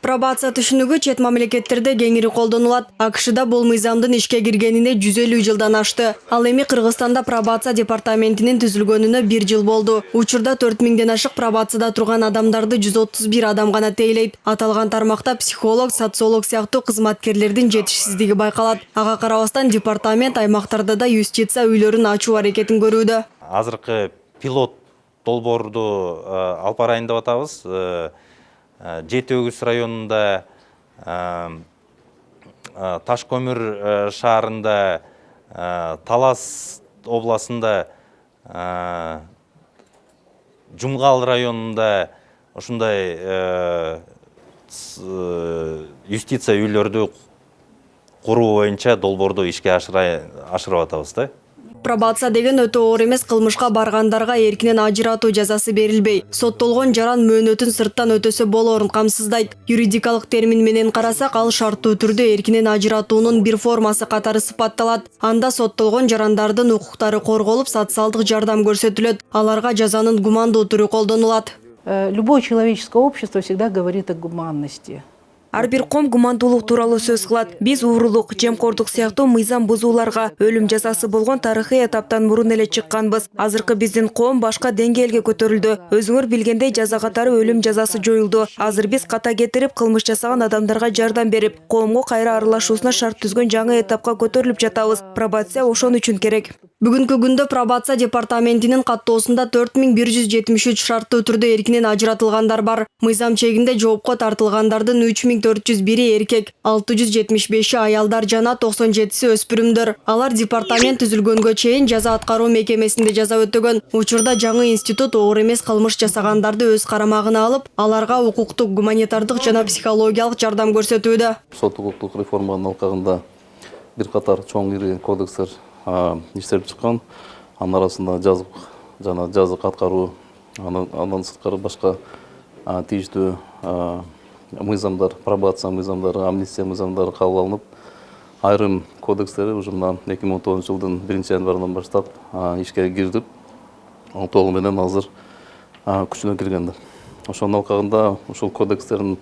Пробация түшүнүгү чет мамлекеттерде кеңири колдонулат. АКШда бул мыйзамдын ишке киргенине 150 жылдан ашты. Ал эми Кыргызстанда пробация департаментинин түзүлгөнүнө 1 жыл болду. Учурда 4000ден ашык пробацияда турган адамдарды 131 адам гана тейлейт. Аталган тармакта психолог, социолог сыяктуу кызматкерлердин жетишсиздиги байкалат. Ага карабастан департамент аймактарда да юстиция үйлөрүн ачуу аракетин көрүүдө. Азыркы пилот долбоорду алып барайын деп атабыз. Жети Өгүз районунда, Таш көмүр шаарында, Талас областында, Жумгал районунда ушундай юстиция үйлөрдү куруу боюнча долбоорду ишке ашырып атабыз да. Пробация деген өтө оор эмес, кылмышка баргандарга эркинен ажыратуу жазасы берилбей, соттолгон жаран мөөнөтүн сырттан өтөсө болоорун камсыздайт. Юридикалык термин менен карасак, ал шарттуу түрдө эркинен ажыратуунун бир формасы катары сыпатталат. Анда соттолгон жарандардын укуктары корголуп, социалдык жардам көрсөтүлөт. Аларга жазанын гумандуу түрү колдонулат. Любое человеческое общество всегда говорит о гуманности. Ар бир ком гумандуулук тууралуу сөз кылат. Биз уурулук, жемкордук сыяктуу мыйзам бузууларга өлүм жазасы болгон тарыхый этаптан мурун эле чыкканбыз. Азыркы биздин ком башка деңгээлге көтөрүлдү. Өзүңөр билгендей, жаза катары өлүм жазасы жоюлду. Азыр биз ката кетирип, кылмыш жасаган адамдарга жардам берип, коомго кайра аралашуусуна шарт түзгөн жаңы этапка көтөрүлүп жатабыз. Пробация ошон үчүн керек. Бүгүнкү күндө пробация департаментинин каттоосунда 4173 шарттуу түрдө эркинен ажыратылгандар бар. Мыйзам чегинде жоопко тартылгандардын 3401 эркек, 675 аялдар жана 97 өспүрүмдөр. Алар департамент түзүлгөнгө чейин жаза аткаруу мекемесинде жаза өтөгөн. Учурда жаңы институт оор эмес кылмыш жасагандарды өз карамагына алып, аларга укуктук, гуманитардык жана психологиялык жардам көрсөтүүдө. Сот укуктук реформанын алкагында бир катар чоң ири кодекстер иштелип чыккан. Анын арасында жазык жана жазык аткаруу, андан сырткары башка тийиштүү мыйзамдар, пробация мыйзамдары, амнистия мыйзамдары кабыл алынып, айрым кодекстери уже мына 2010 жылдын 1-январынан баштап ишке кирди. Ал толугу менен азыр күчүнө кирген. Ошонун алкагында ушул кодекстердин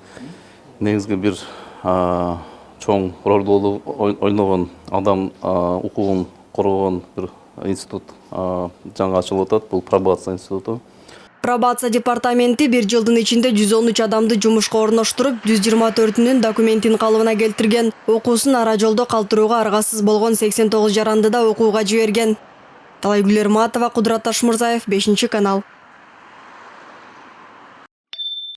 негизги бир чоң ролду ойногон, адам укугун коргогон бир институт жаңы ачылып атат. Бул пробация институту. Пробация департаменти 1 жылдын ичинде 113 адамды жумушка орноштуруп, 124-үнүн документин калыбына келтирген. Окуусун ара жолдо калтырууга аргасыз болгон 89 жаранды да окууга жиберген. Талайгүл Эрматова, Кудурат Ташмурзаев, 5 канал.